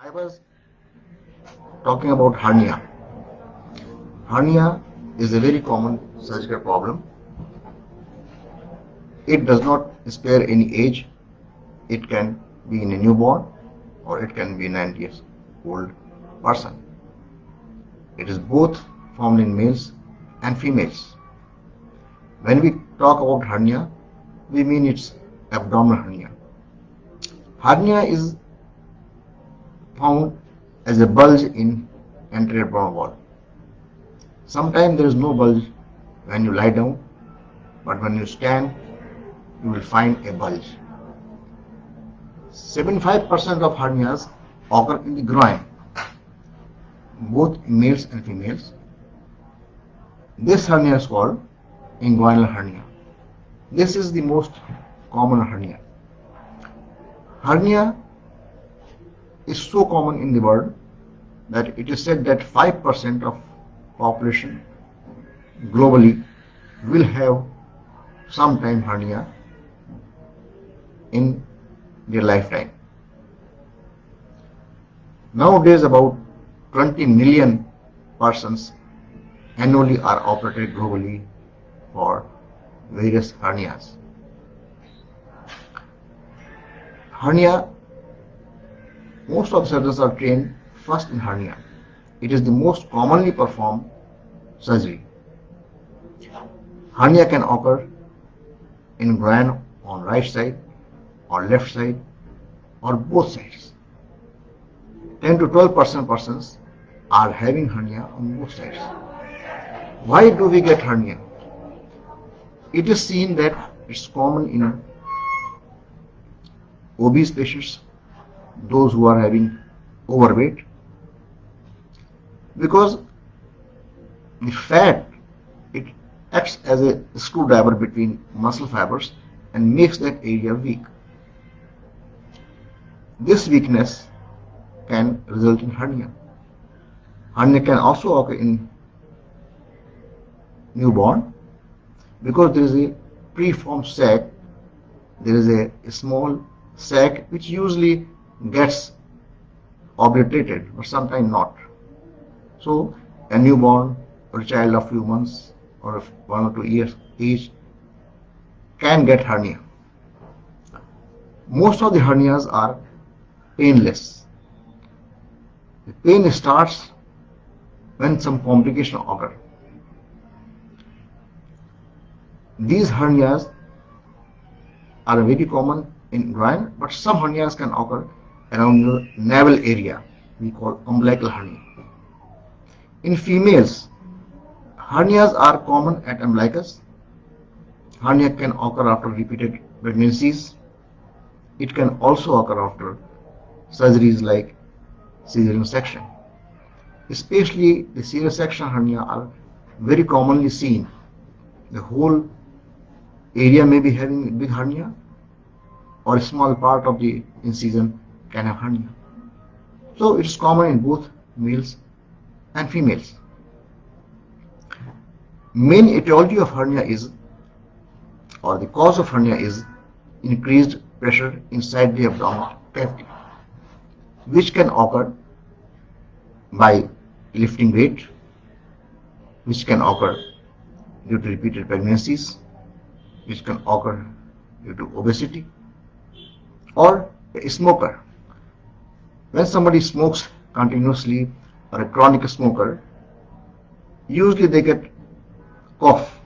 I was talking about hernia. Hernia is a very common surgical problem. It does not spare any age. It can be in a newborn or it can be a 90 years old person. It is both found in males and females. When we talk about hernia, we mean it's abdominal hernia. Hernia is found as a bulge in anterior abdominal wall. Sometimes there is no bulge when you lie down, but when you stand, you will find a bulge. 75% of hernias occur in the groin, both in males and females. This hernia is called inguinal hernia. This is the most common hernia. Hernia is so common in the world that it is said that 5% of population globally will have sometime hernia in their lifetime. Nowadays, about 20 million persons annually are operated globally for various hernias. Hernia, most of the surgeons are trained first in hernia. It is the most commonly performed surgery. Hernia can occur in groin on right side or left side or both sides. 10 to 12% persons are having hernia on both sides. Why do we get hernia? It is seen that it's common in obese patients, those who are having overweight, because the fat, it acts as a screwdriver between muscle fibers and makes that area weak. This weakness can result in hernia. Hernia can also occur in newborn because there is a preformed sac. There is a small sac which usually gets obliterated, but sometimes not. So a newborn or a child of few months or of 1 or 2 years age can get hernia. Most of the hernias are painless. The pain starts when some complication occur. These hernias are very common in groin, but some hernias can occur around your navel area. We call umbilical hernia. In females, hernias are common at umbilicus. Hernia can occur after repeated pregnancies. It can also occur after surgeries like cesarean section. Especially the cesarean section hernia are very commonly seen. The whole area may be having a big hernia, or a small part of the incision can have hernia. So it is common in both males and females. Main etiology of hernia is, or the cause of hernia is, increased pressure inside the abdominal cavity, which can occur by lifting weight, which can occur due to repeated pregnancies, which can occur due to obesity, or a smoker. When somebody smokes continuously or a chronic smoker, usually they get cough.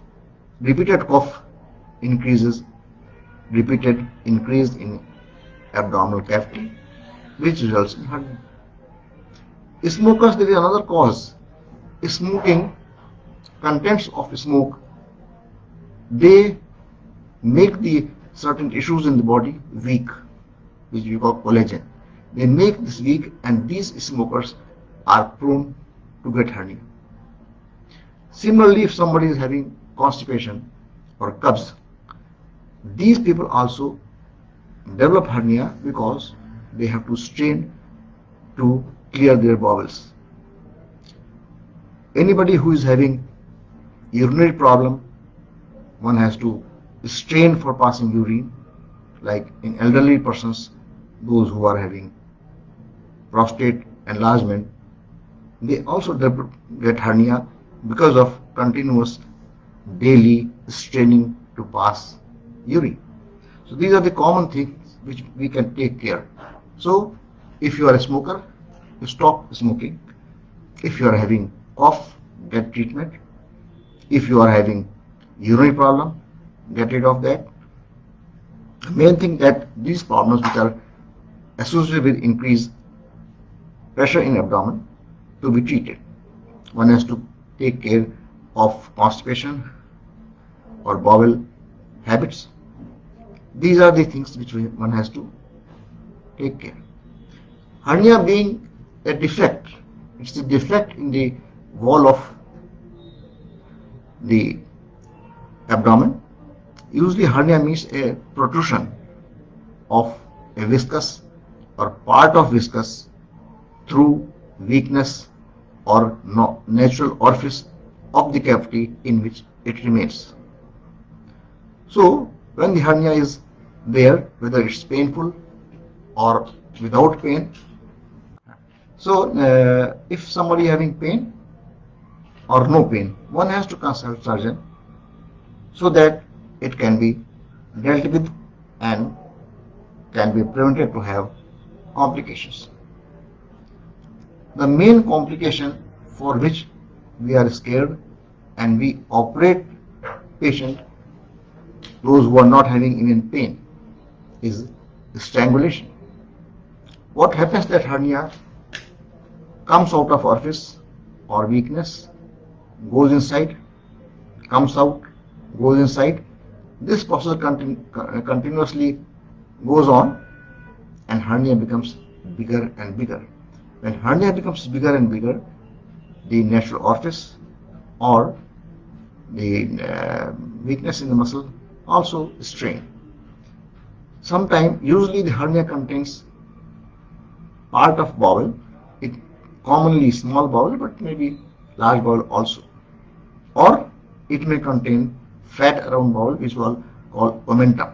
Repeated cough increases repeated increase in abdominal cavity, which results in hernia. Smokers, there is another cause. Smoking, contents of smoke, they make the certain tissues in the body weak, which we call collagen. They make this weak, and these smokers are prone to get hernia. Similarly, if somebody is having constipation or Cubs, these people also develop hernia because they have to strain to clear their bowels. Anybody who is having urinary problem, one has to strain for passing urine, like in elderly persons, those who are having prostate enlargement, they also get hernia because of continuous daily straining to pass urine. So these are the common things which we can take care. So if you are a smoker, you stop smoking. If you are having cough, get treatment. If you are having urinary problem, get rid of that. The main thing that these problems which are associated with increased pressure in abdomen to be treated. One has to take care of constipation or bowel habits. These are the things which one has to take care. Hernia being a defect, it's a defect in the wall of the abdomen. Usually hernia means a protrusion of a viscus or part of viscus through weakness or natural orifice of the cavity in which it remains. So when the hernia is there, whether it's painful or without pain, so if somebody having pain or no pain, one has to consult surgeon so that it can be dealt with and can be prevented to have complications. The main complication for which we are scared and we operate patient, those who are not having even pain, is strangulation. What happens that hernia comes out of orifice or weakness, goes inside, comes out, goes inside. This process continuously goes on and hernia becomes bigger and bigger. When hernia becomes bigger and bigger, the natural orifice or the weakness in the muscle also strain. Sometimes, usually the hernia contains part of bowel, it commonly small bowel but maybe large bowel also, or it may contain fat around bowel which we call omentum,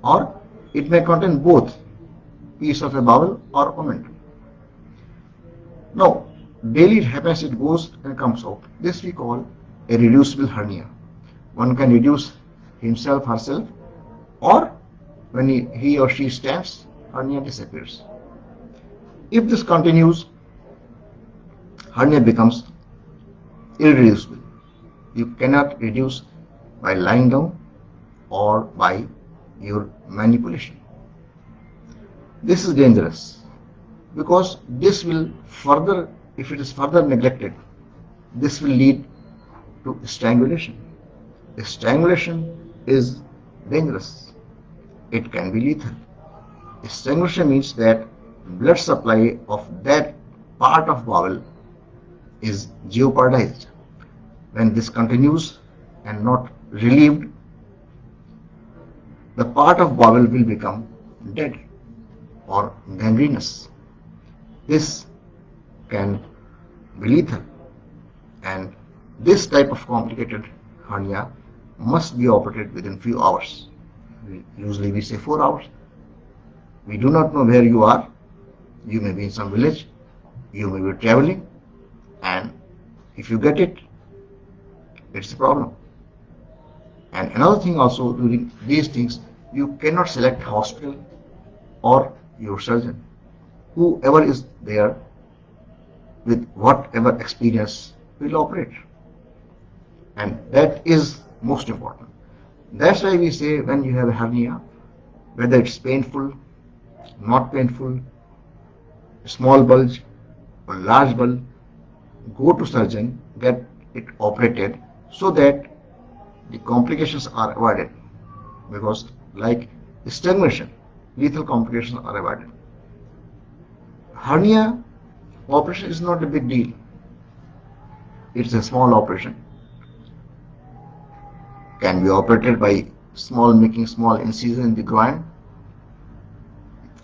or it may contain both piece of a bowel or omentum. Now daily it happens, it goes and comes out. This we call a reducible hernia. One can reduce himself, herself, or when he or she stands, hernia disappears. If this continues, hernia becomes irreducible. You cannot reduce by lying down or by your manipulation. This is dangerous because this will further, if it is further neglected, this will lead to strangulation. Strangulation is dangerous. It can be lethal. Strangulation means that blood supply of that part of bowel is jeopardized. When this continues and not relieved, the part of bowel will become dead or gangrenous. This can be lethal, and this type of complicated hernia must be operated within few hours. Usually we say 4 hours. We do not know where you are. You may be in some village, you may be traveling, and if you get it, it's a problem. And another thing also, during these things, you cannot select hospital or your surgeon. Whoever is there with whatever experience will operate. And that is most important. That's why we say when you have a hernia, whether it's painful, not painful, small bulge or large bulge, go to surgeon, get it operated so that the complications are avoided, because like strangulation, lethal complications are avoided. Hernia operation is not a big deal. It's a small operation. Can be operated by making small incision in the groin,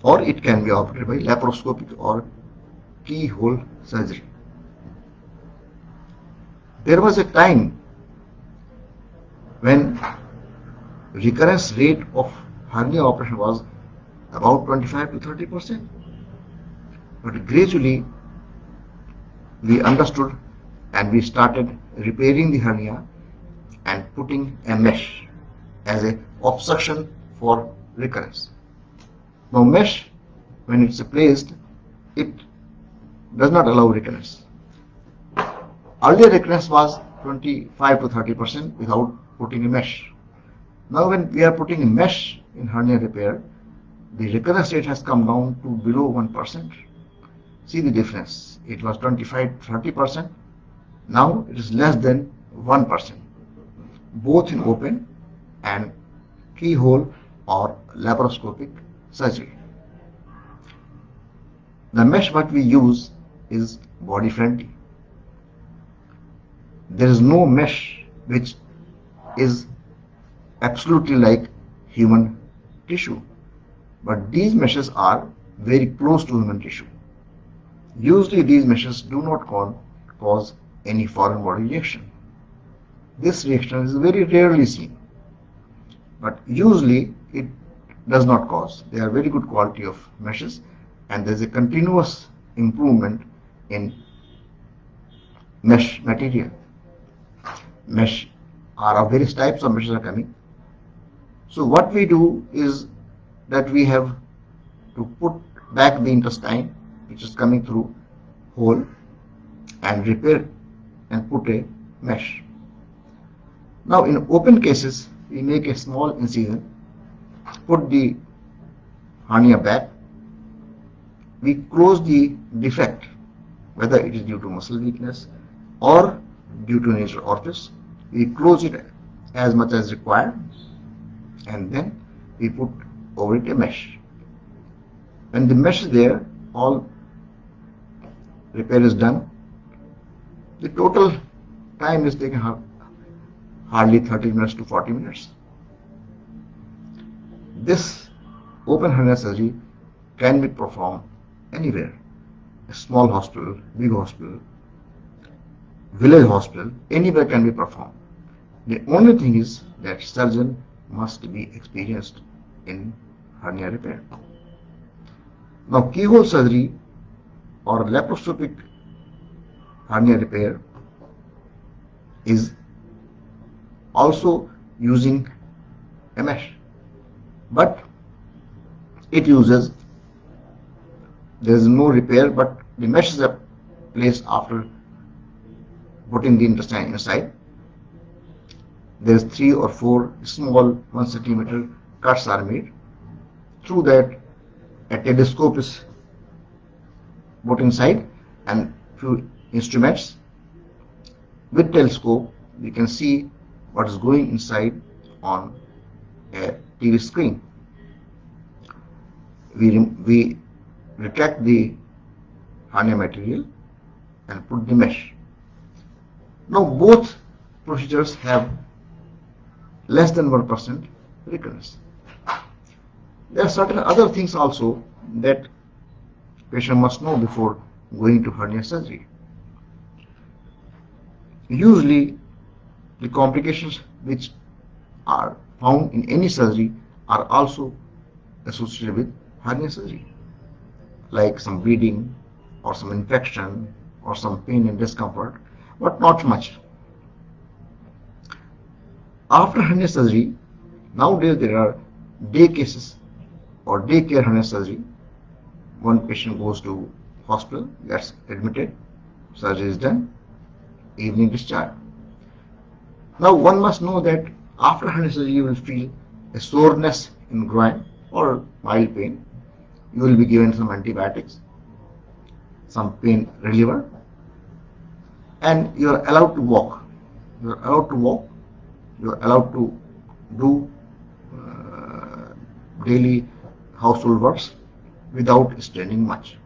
or it can be operated by laparoscopic or keyhole surgery. There was a time when recurrence rate of hernia operation was about 25 to 30%. But gradually we understood and we started repairing the hernia and putting a mesh as a obstruction for recurrence. Now mesh, when it's placed, it does not allow recurrence. Earlier recurrence was 25 to 30% without putting a mesh. Now when we are putting a mesh in hernia repair, the recurrence rate has come down to below 1%. See the difference. It was 25 to 30%. Now it is less than 1%, both in open and keyhole or laparoscopic surgery. The mesh what we use is body friendly. There is no mesh which is absolutely like human tissue, but these meshes are very close to human tissue. Usually these meshes do not cause any foreign body reaction. This reaction is very rarely seen, but usually it does not cause. They are very good quality of meshes, and there is a continuous improvement in mesh material. Mesh are of various types of meshes are coming. So what we do is that we have to put back the intestine which is coming through hole and repair and put a mesh. Now in open cases we make a small incision, put the hernia back, we close the defect, whether it is due to muscle weakness or due to nasal orifice, we close it as much as required, and then we put over it a mesh. When the mesh is there, all repair is done. The total time is taken hardly 30 minutes to 40 minutes. This open hernia surgery can be performed anywhere, a small hospital, big hospital, village hospital, anywhere can be performed. The only thing is that surgeon must be experienced in hernia repair. Now keyhole surgery or laparoscopic hernia repair is also using a mesh, but it uses, there is no repair, but the mesh is placed after putting the intestine inside. There is 3 or 4 small 1 centimeter cuts are made. Through that a telescope is put inside and few instruments. With telescope we can see what is going inside on a TV screen. We retract the hernia material and put the mesh. Now both procedures have less than 1% recurrence. There are certain other things also that patient must know before going to hernia surgery. Usually the complications which are found in any surgery are also associated with hernia surgery, like some bleeding or some infection or some pain and discomfort, but not much. After hernia surgery, nowadays there are day cases or daycare hernia surgery. One patient goes to hospital, gets admitted, surgery is done, evening discharge. Now one must know that after hernia surgery you will feel a soreness in groin or mild pain. You will be given some antibiotics, some pain reliever, and you are allowed to walk. You are allowed to walk. You are allowed to do daily household works without straining much.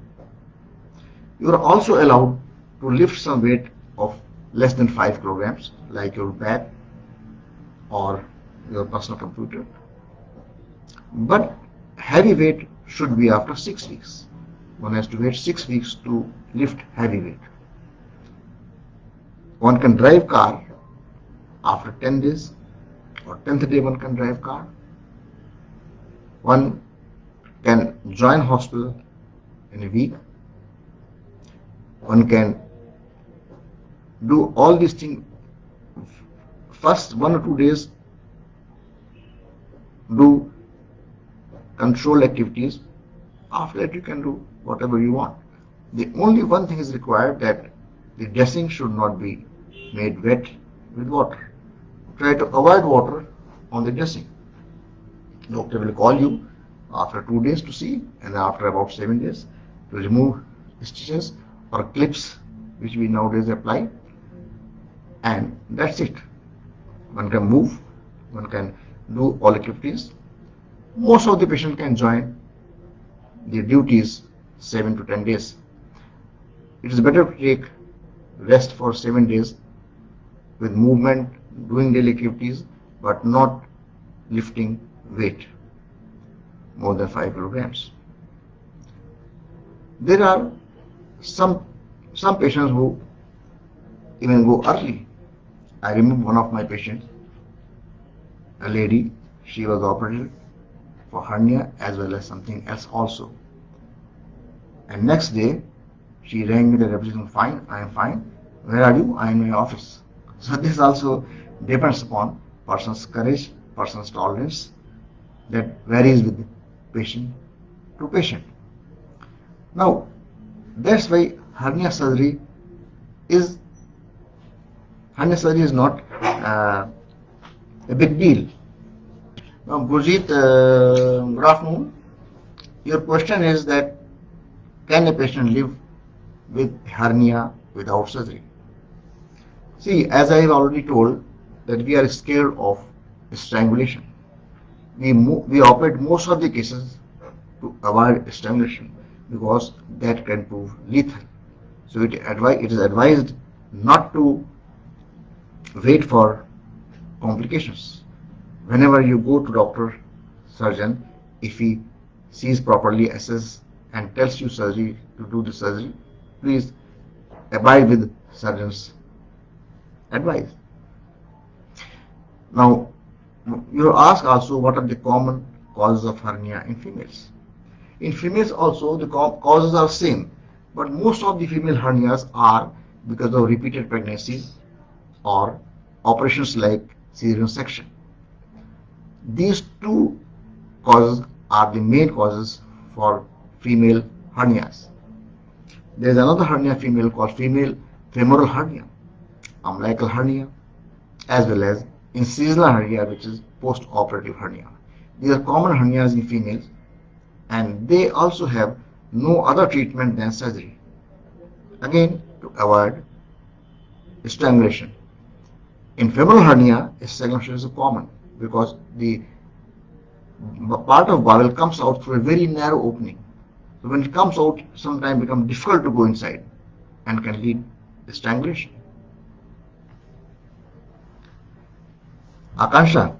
You are also allowed to lift some weight of less than 5 kilograms, like your bag or your personal computer. But heavy weight should be after 6 weeks. One has to wait 6 weeks to lift heavy weight. One can drive car after 10 days or 10th day one can drive car. One can join hospital in a week One can do all these things. First 1 or 2 days do controlled activities. After that you can do whatever you want. The only one thing is required, that the dressing should not be made wet with water. Try to avoid water on the dressing. Doctor will call you after 2 days to see, and after about 7 days to remove stitches or clips which we nowadays apply, and that's it. One can move, one can do all activities. Most of the patient can join their duties 7 to 10 days. It is better to take rest for 7 days with movement, doing daily activities, but not lifting weight more than 5 kilograms. There are some patients who even go early. I remember one of my patients, a lady, she was operated for hernia as well as something else also. And next day, she rang me, the representative, fine, I am fine. Where are you? I am in my office. So this also depends upon person's courage, person's tolerance, that varies with patient to patient. Now, that's why hernia surgery is not a big deal. Now, Gurjeet, good afternoon. Your question is that, can a patient live with hernia without surgery? See, as I have already told, that we are scared of strangulation. We operate most of the cases to avoid strangulation because that can prove lethal. So it is advised not to wait for complications. Whenever you go to doctor, surgeon, if he sees properly, assess and tells you surgery to do the surgery, please abide with surgeon's advice. Now, you ask also what are the common causes of hernia in females. In females also the causes are same, but most of the female hernias are because of repeated pregnancy or operations like cesarean section. These two causes are the main causes for female hernias. There is another hernia female called female femoral hernia, umbilical hernia, as well as incisional hernia, which is post-operative hernia. These are common hernias in females, and they also have no other treatment than surgery. Again, to avoid strangulation. In femoral hernia, strangulation is common because the part of bowel comes out through a very narrow opening. So when it comes out, sometimes becomes difficult to go inside and can lead to strangulation. Akansha.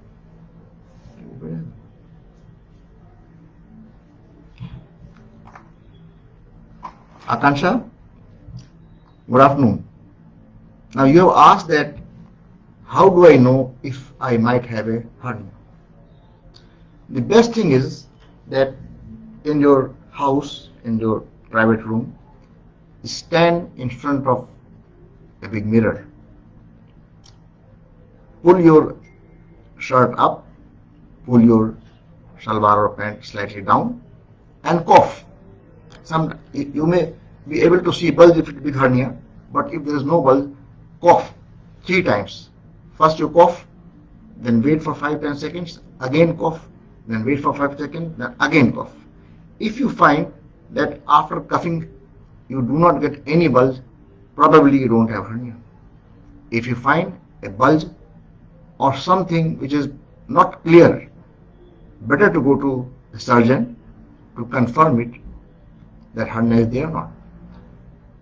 Akansha, good afternoon. Now you have asked that, how do I know if I might have a hernia? The best thing is that in your house, in your private room, stand in front of a big mirror. Pull your shirt up, pull your shalwar or pant slightly down, and cough. You may be able to see bulge if it is big hernia, but if there is no bulge, cough 3 times. First you cough, then wait for 5-10 seconds, again cough, then wait for 5 seconds, then again cough. If you find that after coughing you do not get any bulge, probably you don't have hernia. If you find a bulge or something which is not clear, better to go to the surgeon to confirm it, that hernia is there or not.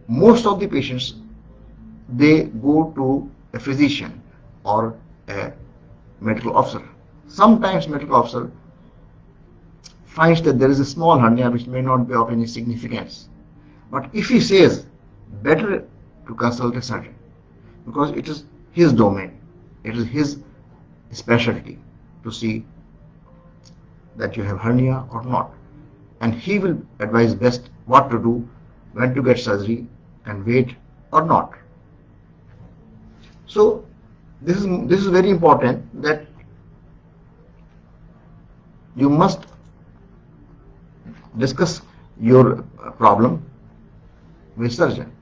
Most of the patients, they go to a physician or a medical officer. Sometimes medical officer finds that there is a small hernia which may not be of any significance. But if he says, better to consult a surgeon, because it is his domain, it is his specialty to see that you have hernia or not. And he will advise best what to do, when to get surgery, can wait or not. So this is very important, that you must discuss your problem with surgeon.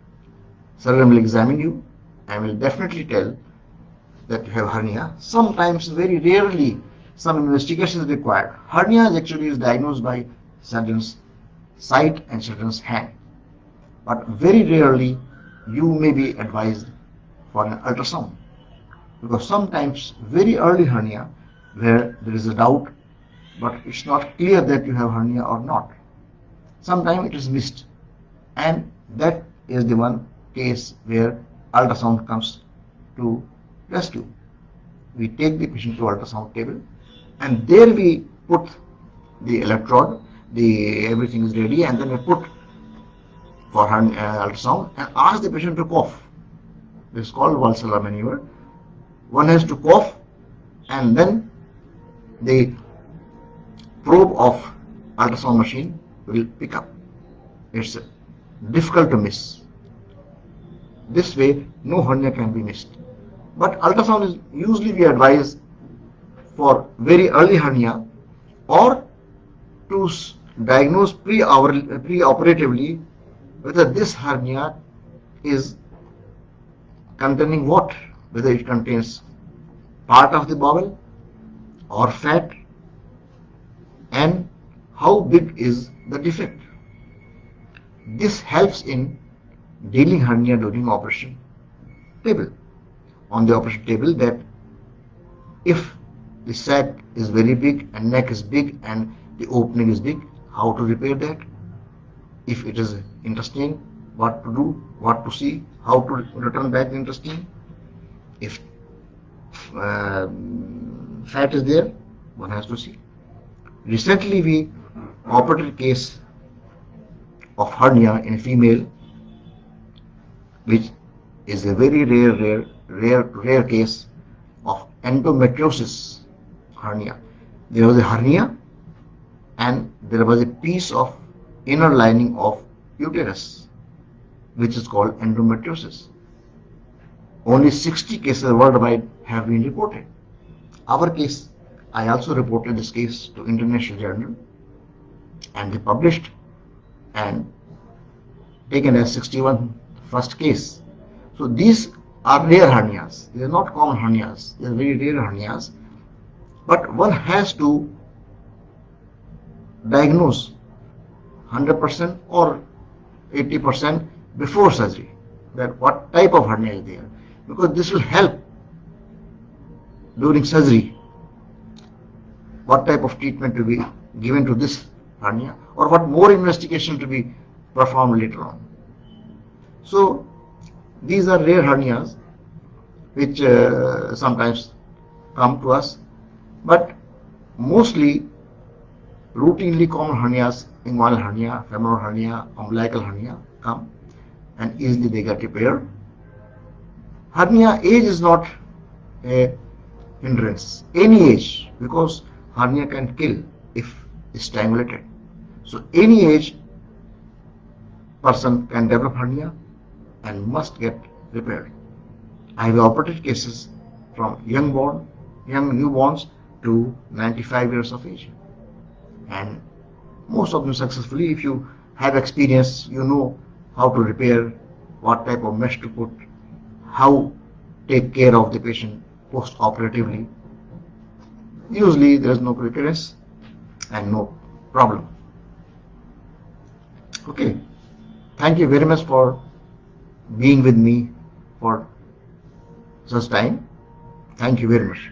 Surgeon will examine you and will definitely tell that you have hernia. Sometimes, very rarely, some investigation is required. Hernia actually is diagnosed by surgeon's sight and surgeon's hand. But very rarely you may be advised for an ultrasound, because sometimes very early hernia where there is a doubt but it's not clear that you have hernia or not, sometimes it is missed, and that is the one case where ultrasound comes to rescue. We take the patient to ultrasound table and there we put the electrode, the everything is ready, and then we put for ultrasound and ask the patient to cough. This is called Valsalva maneuver. One has to cough and then the probe of ultrasound machine will pick up. It's difficult to miss. This way no hernia can be missed. But ultrasound is usually we advise for very early hernia or to diagnose pre-operatively whether this hernia is containing what, whether it contains part of the bowel or fat, and how big is the defect. This helps in dealing hernia during operation table. On the operation table, that if the sac is very big and neck is big and the opening is big, how to repair that. If it is intestine, what to do, what to see, how to return back the intestine. If fat is there, one has to see. Recently we operated a case of hernia in a female, which is a very rare case of endometriosis hernia. There was a hernia and there was a piece of inner lining of uterus, which is called endometriosis. Only 60 cases worldwide have been reported. Our case, I also reported this case to international journal and they published and taken as 61 first case. So these are rare hernias. They are not common hernias. They are very rare hernias. But one has to diagnose 100% or 80% before surgery that what type of hernia is there, because this will help during surgery what type of treatment to be given to this hernia or what more investigation to be performed later on. So these are rare hernias which sometimes come to us, but mostly routinely common hernias, inguinal hernia, femoral hernia, umbilical hernia come and easily they get repaired. Hernia age is not a hindrance, any age, because hernia can kill if strangulated. So any age person can develop hernia and must get repaired. I have operated cases from young newborns to 95 years of age, and most of them successfully. If you have experience, you know how to repair, what type of mesh to put, how take care of the patient post-operatively. Usually there is no recurrence and no problem. Okay, thank you very much for being with me for such time. Thank you very much.